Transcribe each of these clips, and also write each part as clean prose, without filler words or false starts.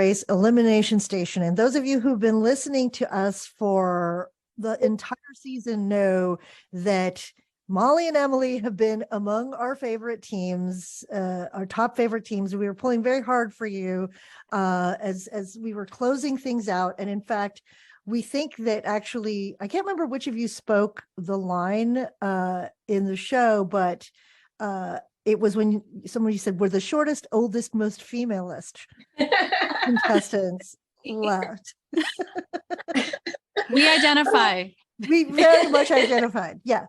race, Elimination Station. And those of you who've been listening to us for the entire season know that Molly and Emily have been among our favorite teams, our top favorite teams. We were pulling very hard for you as we were closing things out. And in fact, we think that actually, I can't remember which of you spoke the line in the show, but it was when somebody said, we're the shortest, oldest, most femalist contestants left. We identify. We very much identified. Yeah.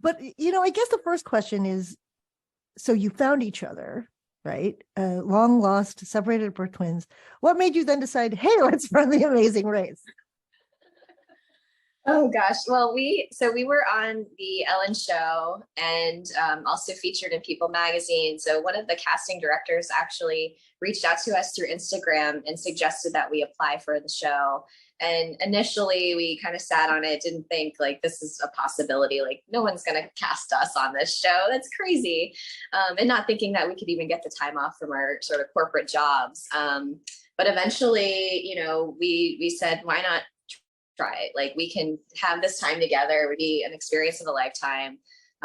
But, I guess the first question is, so you found each other, right? Long lost, separated at birth twins. What made you then decide, hey, let's run the Amazing Race? Oh gosh. Well, we were on the Ellen show and also featured in People magazine. So one of the casting directors actually reached out to us through Instagram and suggested that we apply for the show. And initially we kind of sat on it, didn't think like this is a possibility. Like no one's going to cast us on this show. That's crazy. And not thinking that we could even get the time off from our sort of corporate jobs. But eventually, we said, why not try it? Like we can have this time together. It would be an experience of a lifetime.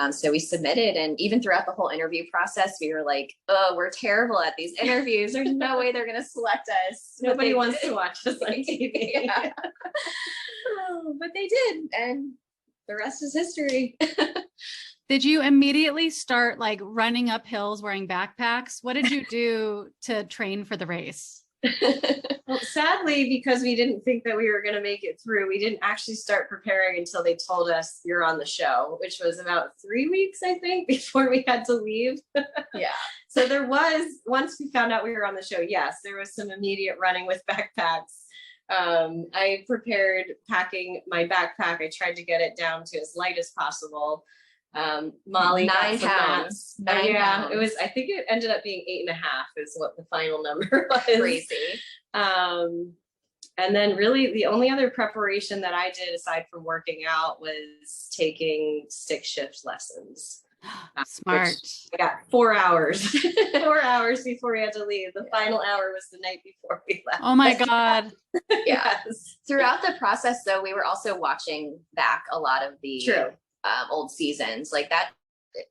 So we submitted, and even throughout the whole interview process, we were like, oh, we're terrible at these interviews. There's no way they're going to select us. Nobody wants to watch us on TV. Yeah. But they did. And the rest is history. Did you immediately start like running up hills wearing backpacks? What did you do to train for the race? Well, sadly, because we didn't think that we were going to make it through, we didn't actually start preparing until they told us you're on the show, which was about 3 weeks, I think, before we had to leave. Yeah. So there was, once we found out we were on the show, yes, there was some immediate running with backpacks. I prepared packing my backpack. I tried to get it down to as light as possible. Molly 9 pounds. 9 pounds. It was, I think it ended up being 8.5 is what the final number was. Crazy. And then really the only other preparation that I did aside from working out was taking stick shift lessons. Smart. I got 4 hours, 4 hours before we had to leave. The final hour was the night before we left. Oh my God. Yeah. Yes. Throughout the process though, we were also watching back a lot of the True. Old seasons. Like that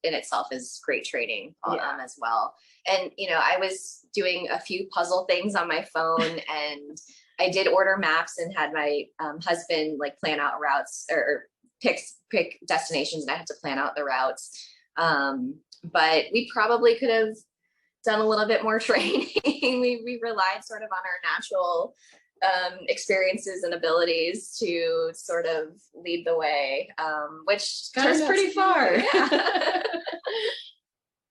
in itself is great training as well. And, I was doing a few puzzle things on my phone and I did order maps and had my husband like plan out routes or pick destinations, and I had to plan out the routes. But we probably could have done a little bit more training. we relied sort of on our natural experiences and abilities to sort of lead the way, which got us pretty far. Yeah.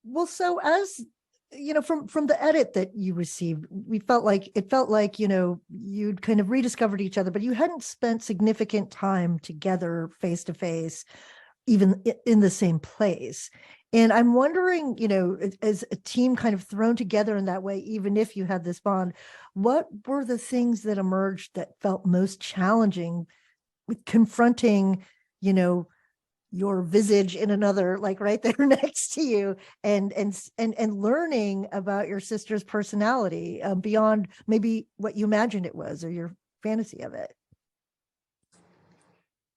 Well, so as from the edit that you received, it felt like you'd kind of rediscovered each other, but you hadn't spent significant time together face to face, even in the same place. And I'm wondering, as a team kind of thrown together in that way, even if you had this bond, what were the things that emerged that felt most challenging with confronting, your visage in another, like right there next to you, and learning about your sister's personality beyond maybe what you imagined it was or your fantasy of it?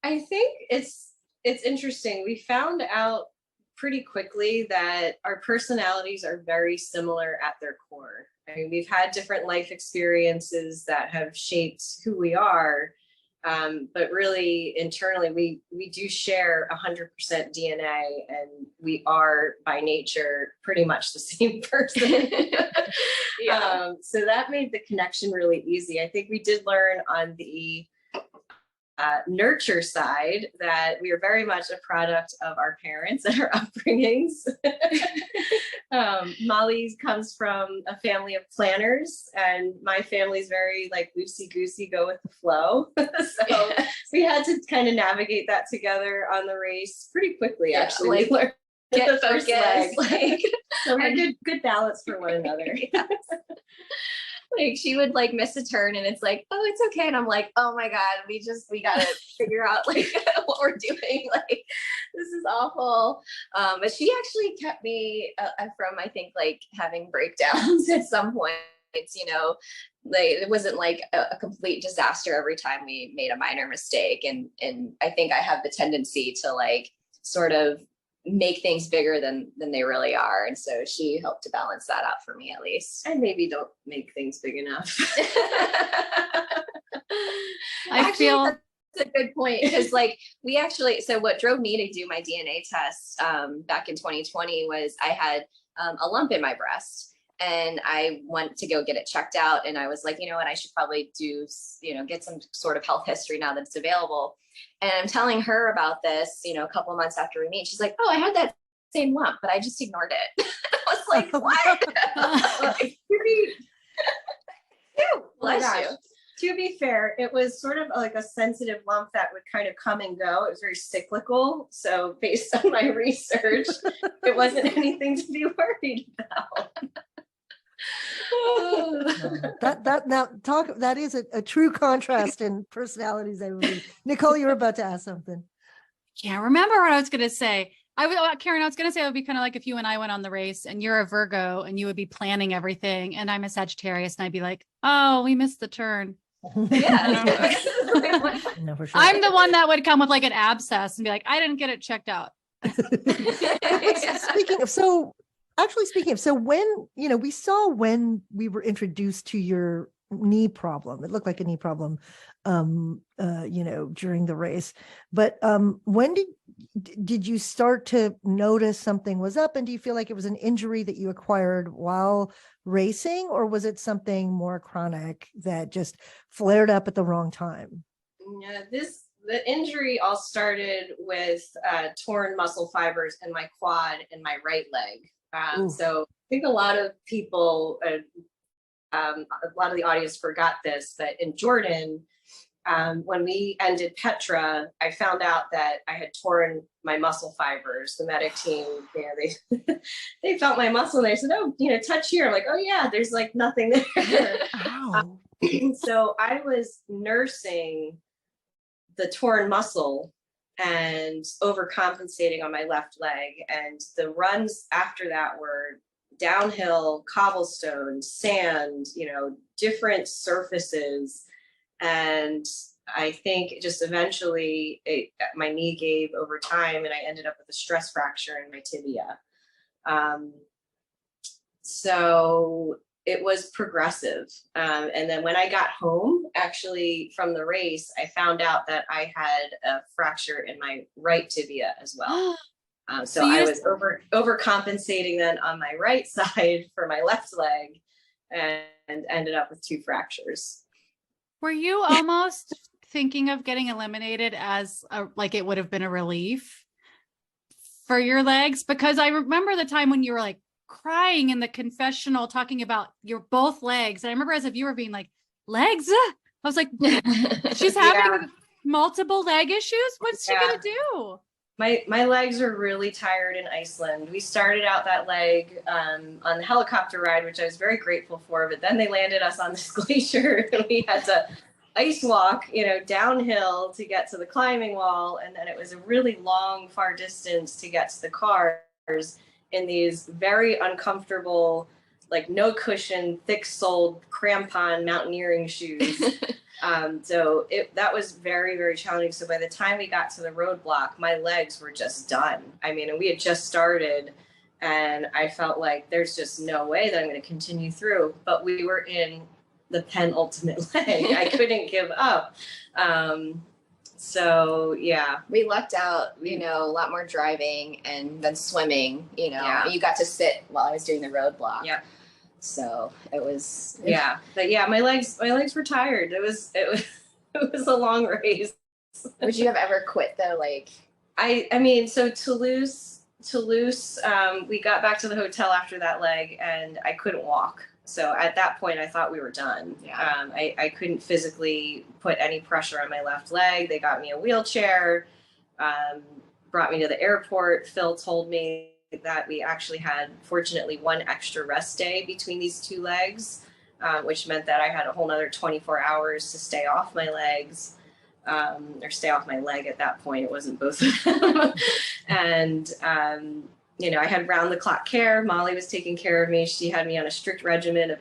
I think it's interesting. We found out pretty quickly that our personalities are very similar at their core. I mean, we've had different life experiences that have shaped who we are. But really internally, we do share 100% DNA, and we are by nature pretty much the same person. Yeah. So that made the connection really easy. I think we did learn on the nurture side that we are very much a product of our parents and our upbringings. Molly comes from a family of planners, and my family's very like loosey-goosey, go with the flow. So we had to kind of navigate that together on the race pretty quickly. Actually, like, we learned get the first leg. like So we're good balance for one another. Yes. Like she would like miss a turn and it's like, oh, it's okay. And I'm like, oh my God, we gotta figure out like what we're doing. Like, this is awful. But she actually kept me from, I think, like having breakdowns at some point. you know, like it wasn't like a complete disaster every time we made a minor mistake. And I think I have the tendency to like sort of make things bigger than they really are. And so she helped to balance that out for me, at least. And maybe don't make things big enough. I feel that's a good point, because like we actually, so what drove me to do my DNA test back in 2020 was I had a lump in my breast. And I went to go get it checked out. And I was like, you know what, I should probably do, you know, get some sort of health history now that it's available. And I'm telling her about this, you know, a couple of months after we meet. She's like, oh, I had that same lump, but I just ignored it. I was like, what? Bless you. To be fair, it was sort of like a sensitive lump that would kind of come and go. It was very cyclical. So based on my research, it wasn't anything to be worried about. That is a true contrast in personalities, I believe. Nicole, you were about to ask something. Can't remember what I was going to say. Karen, I was going to say it would be kind of like if you and I went on the race and you're a Virgo and you would be planning everything and I'm a Sagittarius and I'd be like, oh, we missed the turn. Yeah. No, for sure. I'm the one that would come with like an abscess and be like, I didn't get it checked out. Speaking of, so when, you know, we saw when we were introduced to your knee problem, it looked like a knee problem, you know, during the race, but when did you start to notice something was up? And do you feel like it was an injury that you acquired while racing, or was it something more chronic that just flared up at the wrong time? Yeah, the injury all started with torn muscle fibers in my quad and my right leg. So I think a lot of people, a lot of the audience forgot this, but in Jordan, when we ended Petra, I found out that I had torn my muscle fibers. The medic team, they felt my muscle and they said, oh, you know, touch here. I'm like, oh yeah, there's like nothing there. Ow. So I was nursing the torn muscle and overcompensating on my left leg. And the runs after that were downhill, cobblestone, sand, you know, different surfaces. And I think just eventually my knee gave over time and I ended up with a stress fracture in my tibia. So it was progressive. And then when I got home, actually from the race, I found out that I had a fracture in my right tibia as well. So I was overcompensating then on my right side for my left leg and ended up with 2 fractures. Were you almost thinking of getting eliminated as like it would have been a relief for your legs? Because I remember the time when you were like crying in the confessional talking about your both legs. And I remember as a viewer being like, legs? I was like, she's having multiple leg issues? What's she gonna do? My legs are really tired in Iceland. We started out that leg on the helicopter ride, which I was very grateful for, but then they landed us on this glacier and we had to ice walk, you know, downhill to get to the climbing wall. And then it was a really long, far distance to get to the cars in these very uncomfortable, like no cushion, thick-soled crampon mountaineering shoes. So that was very, very challenging. So by the time we got to the roadblock, my legs were just done. I mean, and we had just started and I felt like there's just no way that I'm going to continue through, but we were in the penultimate leg. I couldn't give up. So yeah, we lucked out, you know, a lot more driving and then swimming, you know, you got to sit while I was doing the roadblock. Yeah. So it was, but yeah, my legs were tired. It was a long race. Would you have ever quit though? Like, I mean, so Toulouse, we got back to the hotel after that leg and I couldn't walk. So at that point I thought we were done. Yeah. I couldn't physically put any pressure on my left leg. They got me a wheelchair, brought me to the airport. Phil told me that we actually had, fortunately, 1 extra rest day between these 2 legs, which meant that I had a whole nother 24 hours to stay off my legs, or stay off my leg at that point. It wasn't both of them. And, you know, I had round the clock care. Molly was taking care of me. She had me on a strict regimen of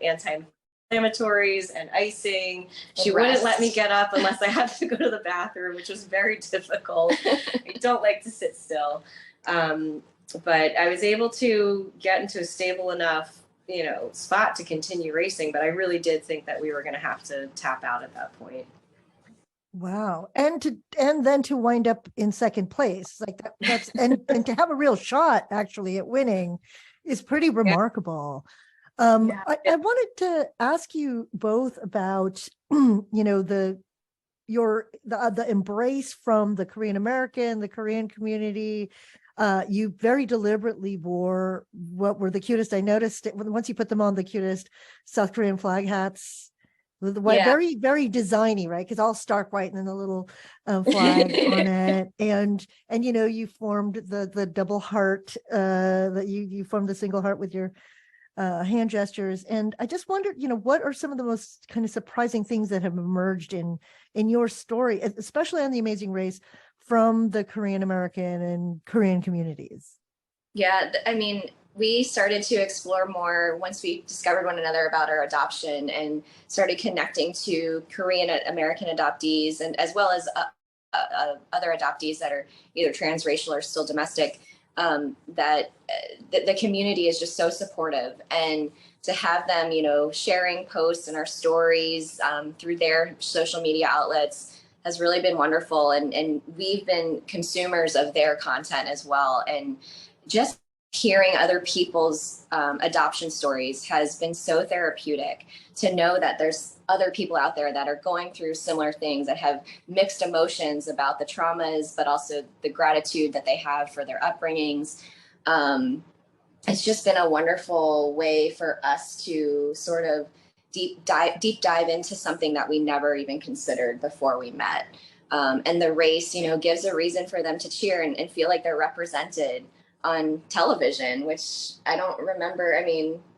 anti-inflammatories and icing. She And wouldn't rest. let me get up unless I had to go to the bathroom, which was very difficult. I don't like to sit still. But I was able to get into a stable enough, spot to continue racing. But I really did think that we were going to have to tap out at that point. Wow. And then to wind up in second place like that's and to have a real shot actually at winning is pretty remarkable. I wanted to ask you both about, the embrace from the Korean American, the Korean community. You very deliberately wore what were the cutest. I noticed it once you put them on, the cutest South Korean flag hats. The white, very, very designy, right? Because all stark white and then the little flag on it. And you formed the double heart, that you formed a single heart with your hand gestures. And I just wondered, what are some of the most kind of surprising things that have emerged in your story, especially on The Amazing Race, from the Korean American and Korean communities? Yeah, I mean, we started to explore more once we discovered one another about our adoption and started connecting to Korean American adoptees and as well as other adoptees that are either transracial or still domestic. That the community is just so supportive, and to have them, sharing posts and our stories through their social media outlets has really been wonderful. And we've been consumers of their content as well. And just hearing other people's adoption stories has been so therapeutic, to know that there's other people out there that are going through similar things, that have mixed emotions about the traumas, but also the gratitude that they have for their upbringings. It's just been a wonderful way for us to sort of deep dive into something that we never even considered before we met. And the race, gives a reason for them to cheer and feel like they're represented on television, which I don't remember,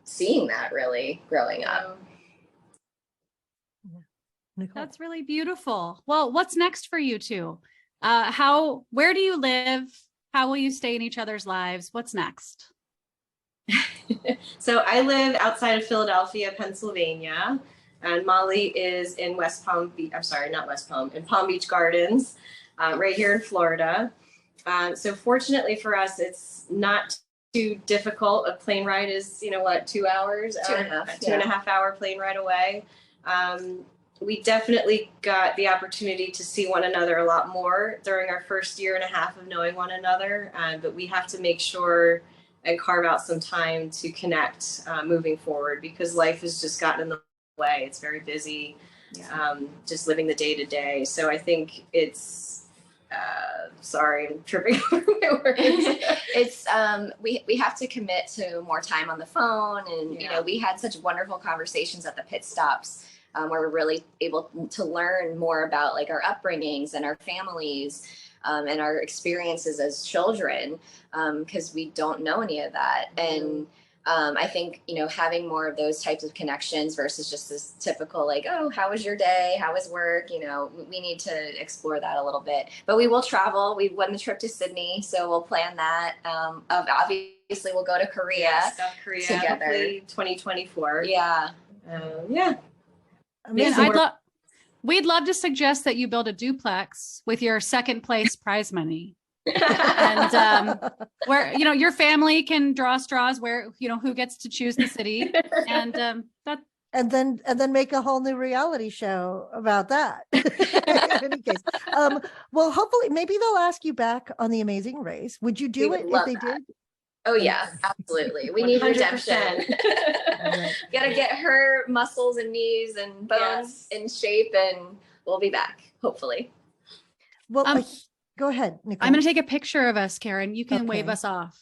seeing that really growing up. Nicole. That's really beautiful. Well, what's next for you two? Where do you live? How will you stay in each other's lives? What's next? So I live outside of Philadelphia, Pennsylvania, and Molly is in West Palm Beach. I'm sorry, not West Palm, in Palm Beach Gardens, right here in Florida. So fortunately for us, it's not too difficult. A plane ride is, 2 hours, Two and a half, two and a half hour plane ride away. We definitely got the opportunity to see one another a lot more during our first year and a half of knowing one another. But we have to make sure and carve out some time to connect moving forward, because life has just gotten in the way. It's very busy, just living the day to day. So I think it's, sorry, I'm tripping over my words. It's we have to commit to more time on the phone, and we had such wonderful conversations at the pit stops where we're really able to learn more about like our upbringings and our families and our experiences as children, because we don't know any of that. And I think, having more of those types of connections versus just this typical like, oh, how was your day? How was work? We need to explore that a little bit. But we will travel. We won the trip to Sydney, so we'll plan that. Obviously, we'll go to Korea. South Korea together. Hopefully 2024. Yeah. Yeah. Amazing. We'd love to suggest that you build a duplex with your second place prize money. And where your family can draw straws where who gets to choose the city, and then make a whole new reality show about that. In any case, well, hopefully maybe they'll ask you back on The Amazing Race. Would you do it if they did? Oh yeah, absolutely. We need redemption. Gotta get her muscles and knees and bones in shape, and we'll be back, hopefully. Well, go ahead, Nicole. I'm going to take a picture of us, Karen. You can wave us off.